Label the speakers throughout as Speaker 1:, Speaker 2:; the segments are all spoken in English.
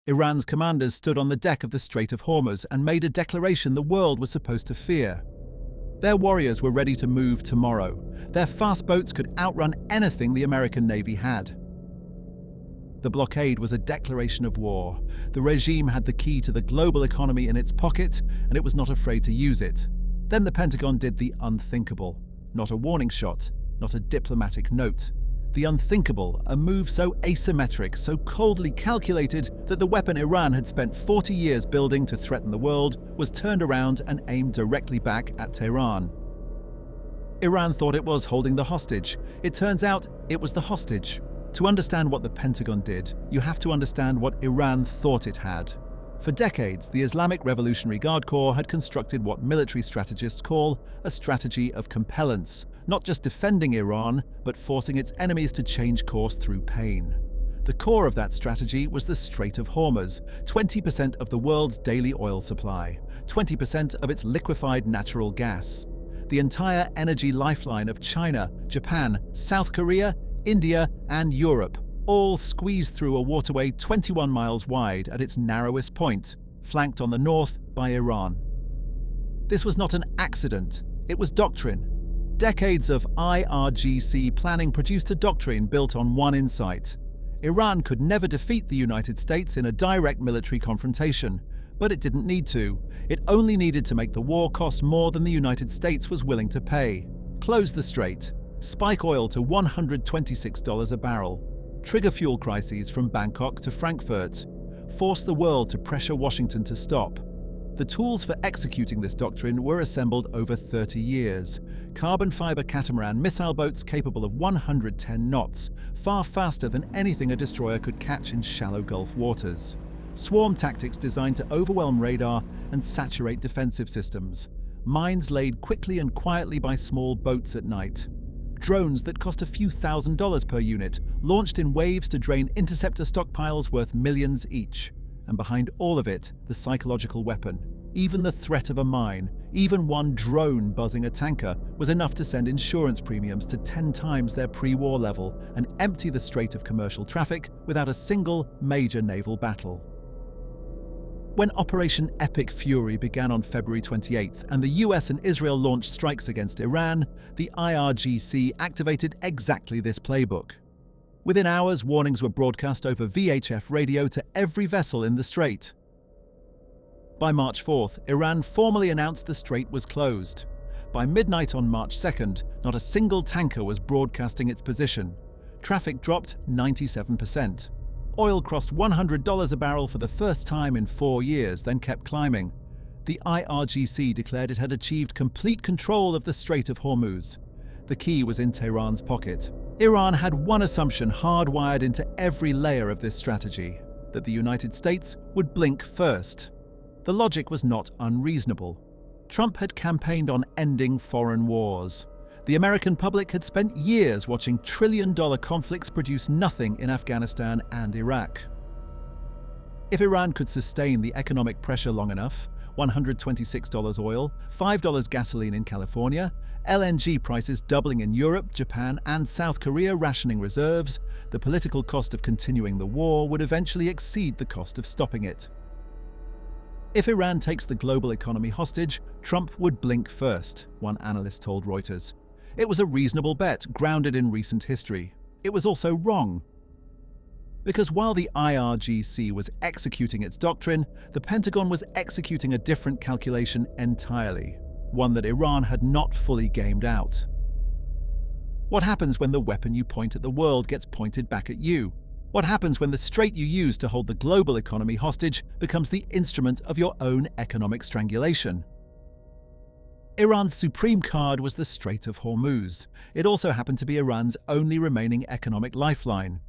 Speaker 1: Iran's commanders stood on the deck of the Strait of Hormuz and made a declaration the world was supposed to fear. Their warriors were ready to move tomorrow. Their fast boats could outrun anything the American Navy had. The blockade was a declaration of war. The regime had the key to the global economy in its pocket, and it was not afraid to use it. Then the Pentagon did the unthinkable. Not a warning shot, not a diplomatic note. The unthinkable, a move so asymmetric, so coldly calculated that the weapon Iran had spent 40 years building to threaten the world was turned around and aimed directly back at Tehran. Iran thought it was holding the hostage. It turns out it was the hostage. To understand what the Pentagon did, you have to understand what Iran thought it had. For decades, the Islamic Revolutionary Guard Corps had constructed what military strategists call a strategy of compellence, not just defending Iran, but forcing its enemies to change course through pain. The core of that strategy was the Strait of Hormuz, 20% of the world's daily oil supply, 20% of its liquefied natural gas. The entire energy lifeline of China, Japan, South Korea, India, and Europe, all squeezed through a waterway 21 miles wide at its narrowest point, flanked on the north by Iran. This was not an accident, it was doctrine. Decades of IRGC planning produced a doctrine built on one insight. Iran could never defeat the United States in a direct military confrontation, but it didn't need to. It only needed to make the war cost more than the United States was willing to pay. Close the strait, spike oil to $126 a barrel, trigger fuel crises from Bangkok to Frankfurt, force the world to pressure Washington to stop. The tools for executing this doctrine were assembled over 30 years. Carbon fiber catamaran missile boats capable of 110 knots, far faster than anything a destroyer could catch in shallow Gulf waters. Swarm tactics designed to overwhelm radar and saturate defensive systems. Mines laid quickly and quietly by small boats at night. Drones that cost a few $1,000s per unit, launched in waves to drain interceptor stockpiles worth millions each. And behind all of it, the psychological weapon. Even the threat of a mine, even one drone buzzing a tanker, was enough to send insurance premiums to 10 times their pre-war level and empty the strait of commercial traffic without a single major naval battle. When Operation Epic Fury began on February 28th and the US and Israel launched strikes against Iran, the IRGC activated exactly this playbook. Within hours, warnings were broadcast over VHF radio to every vessel in the strait. By March 4th, Iran formally announced the strait was closed. By midnight on March 2nd, not a single tanker was broadcasting its position. Traffic dropped 97%. Oil crossed $100 a barrel for the first time in 4 years, then kept climbing. The IRGC declared it had achieved complete control of the Strait of Hormuz. The key was in Tehran's pocket. Iran had one assumption hardwired into every layer of this strategy: that the United States would blink first. The logic was not unreasonable. Trump had campaigned on ending foreign wars. The American public had spent years watching trillion-dollar conflicts produce nothing in Afghanistan and Iraq. If Iran could sustain the economic pressure long enough, $126 oil, $5 gasoline in California, LNG prices doubling in Europe, Japan, and South Korea rationing reserves, the political cost of continuing the war would eventually exceed the cost of stopping it. If Iran takes the global economy hostage, Trump would blink first, one analyst told Reuters. It was a reasonable bet, grounded in recent history. It was also wrong. Because while the IRGC was executing its doctrine, the Pentagon was executing a different calculation entirely, one that Iran had not fully gamed out. What happens when the weapon you point at the world gets pointed back at you? What happens when the strait you use to hold the global economy hostage becomes the instrument of your own economic strangulation? Iran's supreme card was the Strait of Hormuz. It also happened to be Iran's only remaining economic lifeline.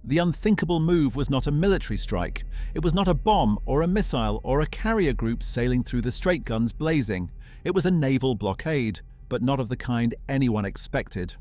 Speaker 1: The unthinkable move was not a military strike. It was not a bomb or a missile or a carrier group sailing through the strait, guns blazing. It was a naval blockade, but not of the kind anyone expected.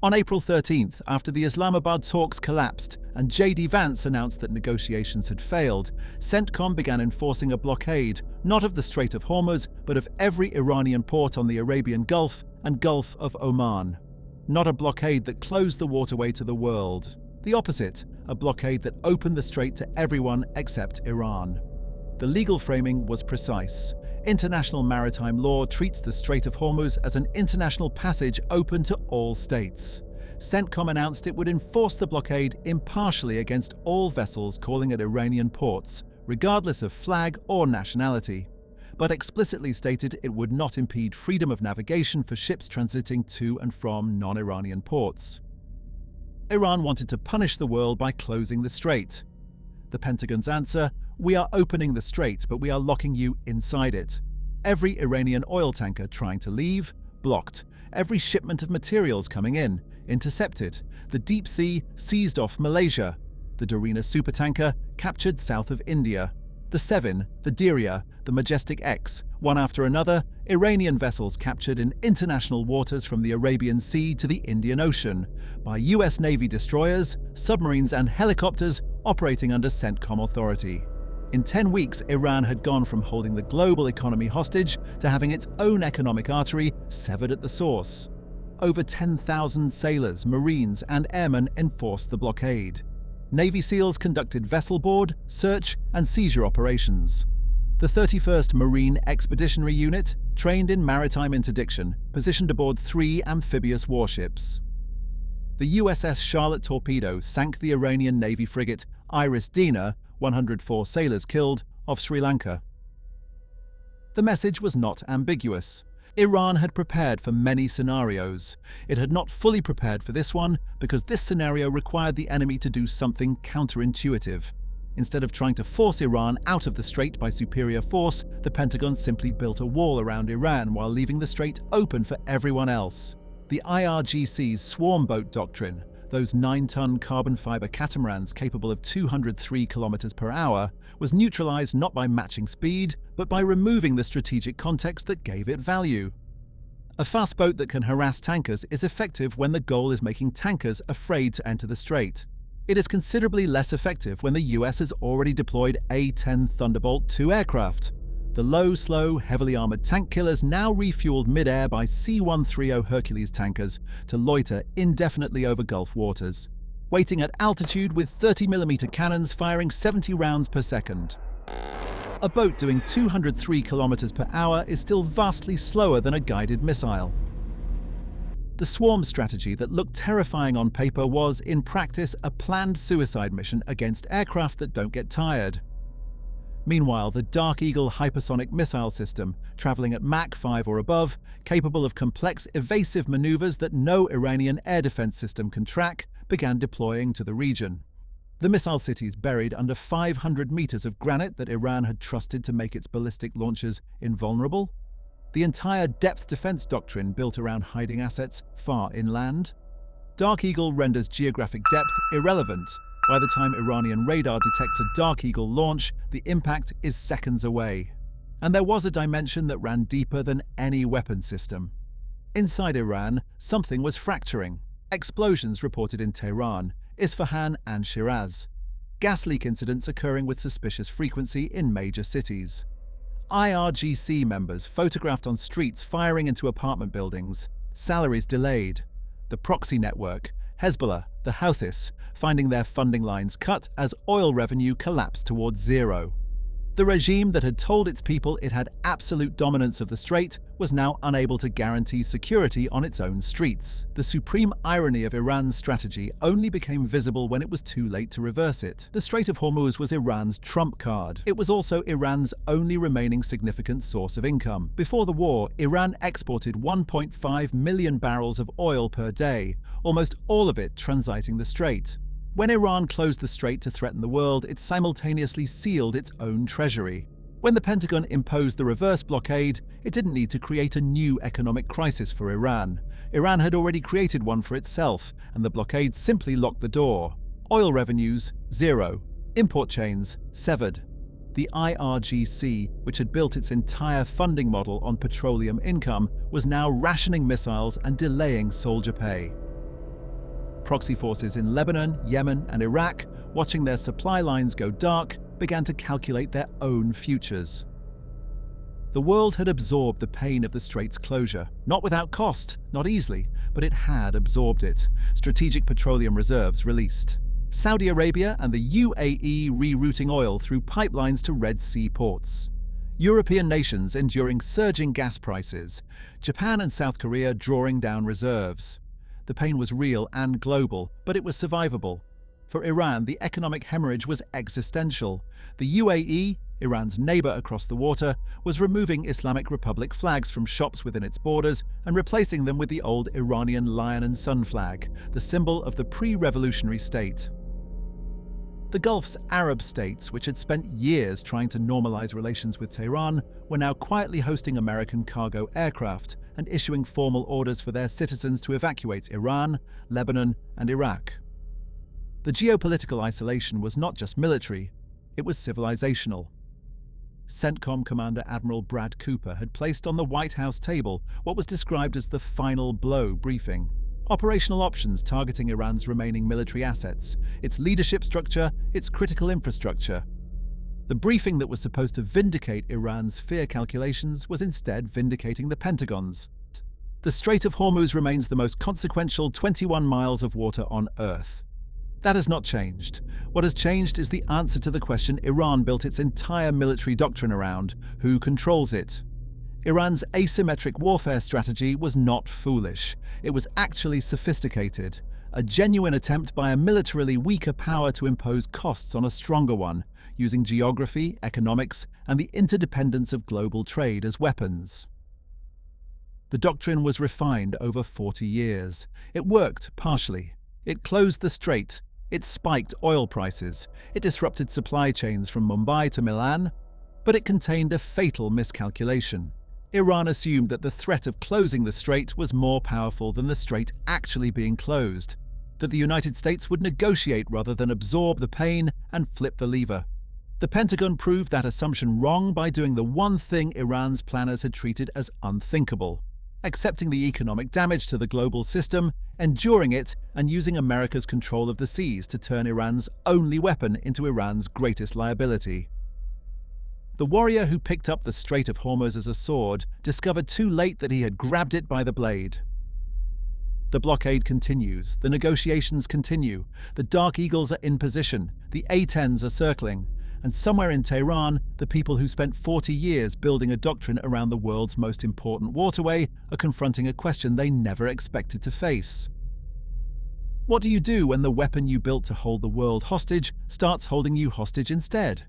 Speaker 1: On April 13th, after the Islamabad talks collapsed and J.D. Vance announced that negotiations had failed, CENTCOM began enforcing a blockade, not of the Strait of Hormuz, but of every Iranian port on the Arabian Gulf and Gulf of Oman. Not a blockade that closed the waterway to the world. The opposite, a blockade that opened the strait to everyone except Iran. The legal framing was precise. International maritime law treats the Strait of Hormuz as an international passage open to all states. CENTCOM announced it would enforce the blockade impartially against all vessels calling at Iranian ports, regardless of flag or nationality, but explicitly stated it would not impede freedom of navigation for ships transiting to and from non-Iranian ports. Iran wanted to punish the world by closing the strait. The Pentagon's answer: we are opening the strait, but we are locking you inside it. Every Iranian oil tanker trying to leave, blocked. Every shipment of materials coming in, intercepted. The deep sea seized off Malaysia. The Dorina supertanker captured south of India. The Seven, the Diriyah, the Majestic X, one after another, Iranian vessels captured in international waters from the Arabian Sea to the Indian Ocean by US Navy destroyers, submarines and helicopters operating under CENTCOM authority. In 10 weeks, Iran had gone from holding the global economy hostage to having its own economic artery severed at the source. Over 10,000 sailors, marines and airmen enforced the blockade. Navy SEALs conducted vessel board, search and seizure operations. The 31st Marine Expeditionary Unit, trained in maritime interdiction, positioned aboard 3 amphibious warships. The USS Charlotte torpedo sank the Iranian Navy frigate Iris Dina, 104 sailors killed, off Sri Lanka. The message was not ambiguous. Iran had prepared for many scenarios. It had not fully prepared for this one because this scenario required the enemy to do something counterintuitive. Instead of trying to force Iran out of the strait by superior force, the Pentagon simply built a wall around Iran while leaving the strait open for everyone else. The IRGC's swarm boat doctrine, those 9-ton carbon fiber catamarans capable of 203 kilometers per hour, was neutralized not by matching speed, but by removing the strategic context that gave it value. A fast boat that can harass tankers is effective when the goal is making tankers afraid to enter the strait. It is considerably less effective when the US has already deployed A-10 Thunderbolt II aircraft. The low, slow, heavily armored tank killers now refueled mid-air by C-130 Hercules tankers to loiter indefinitely over Gulf waters, waiting at altitude with 30mm cannons firing 70 rounds per second. A boat doing 203 kilometers per hour is still vastly slower than a guided missile. The swarm strategy that looked terrifying on paper was, in practice, a planned suicide mission against aircraft that don't get tired. Meanwhile, the Dark Eagle hypersonic missile system, traveling at Mach 5 or above, capable of complex evasive maneuvers that no Iranian air defense system can track, began deploying to the region. The missile cities buried under 500 meters of granite that Iran had trusted to make its ballistic launchers invulnerable. The entire depth defense doctrine built around hiding assets far inland. Dark Eagle renders geographic depth irrelevant. By the time Iranian radar detects a Dark Eagle launch, the impact is seconds away. And there was a dimension that ran deeper than any weapon system. Inside Iran, something was fracturing. Explosions reported in Tehran, Isfahan and Shiraz. Gas leak incidents occurring with suspicious frequency in major cities. IRGC members photographed on streets firing into apartment buildings. Salaries delayed. The proxy network, Hezbollah, the Houthis, finding their funding lines cut as oil revenue collapsed towards zero. The regime that had told its people it had absolute dominance of the strait was now unable to guarantee security on its own streets. The supreme irony of Iran's strategy only became visible when it was too late to reverse it. The Strait of Hormuz was Iran's trump card. It was also Iran's only remaining significant source of income. Before the war, Iran exported 1.5 million barrels of oil per day, almost all of it transiting the strait. When Iran closed the strait to threaten the world, it simultaneously sealed its own treasury. When the Pentagon imposed the reverse blockade, it didn't need to create a new economic crisis for Iran. Iran had already created one for itself, and the blockade simply locked the door. Oil revenues, zero. Import chains, severed. The IRGC, which had built its entire funding model on petroleum income, was now rationing missiles and delaying soldier pay. Proxy forces in Lebanon, Yemen, and Iraq, watching their supply lines go dark, began to calculate their own futures. The world had absorbed the pain of the strait's closure, not without cost, not easily, but it had absorbed it. Strategic petroleum reserves released. Saudi Arabia and the UAE rerouting oil through pipelines to Red Sea ports. European nations enduring surging gas prices. Japan and South Korea drawing down reserves. The pain was real and global, but it was survivable. For Iran, the economic hemorrhage was existential. The UAE, Iran's neighbor across the water, was removing Islamic Republic flags from shops within its borders and replacing them with the old Iranian lion and sun flag, the symbol of the pre-revolutionary state. The Gulf's Arab states, which had spent years trying to normalize relations with Tehran, were now quietly hosting American cargo aircraft and issuing formal orders for their citizens to evacuate Iran, Lebanon, and Iraq. The geopolitical isolation was not just military, it was civilizational. CENTCOM Commander Admiral Brad Cooper had placed on the White House table what was described as the final blow briefing. Operational options targeting Iran's remaining military assets, its leadership structure, its critical infrastructure. The briefing that was supposed to vindicate Iran's fear calculations was instead vindicating the Pentagon's. The Strait of Hormuz remains the most consequential 21 miles of water on Earth. That has not changed. What has changed is the answer to the question Iran built its entire military doctrine around: who controls it? Iran's asymmetric warfare strategy was not foolish. It was actually sophisticated, a genuine attempt by a militarily weaker power to impose costs on a stronger one, using geography, economics, and the interdependence of global trade as weapons. The doctrine was refined over 40 years. It worked partially. It closed the strait. It spiked oil prices. It disrupted supply chains from Mumbai to Milan. But it contained a fatal miscalculation. Iran assumed that the threat of closing the strait was more powerful than the strait actually being closed, that the United States would negotiate rather than absorb the pain and flip the lever. The Pentagon proved that assumption wrong by doing the one thing Iran's planners had treated as unthinkable: accepting the economic damage to the global system, enduring it, and using America's control of the seas to turn Iran's only weapon into Iran's greatest liability. The warrior who picked up the Strait of Hormuz as a sword discovered too late that he had grabbed it by the blade. The blockade continues, the negotiations continue, the Dark Eagles are in position, the A-10s are circling, and somewhere in Tehran, the people who spent 40 years building a doctrine around the world's most important waterway are confronting a question they never expected to face. What do you do when the weapon you built to hold the world hostage starts holding you hostage instead?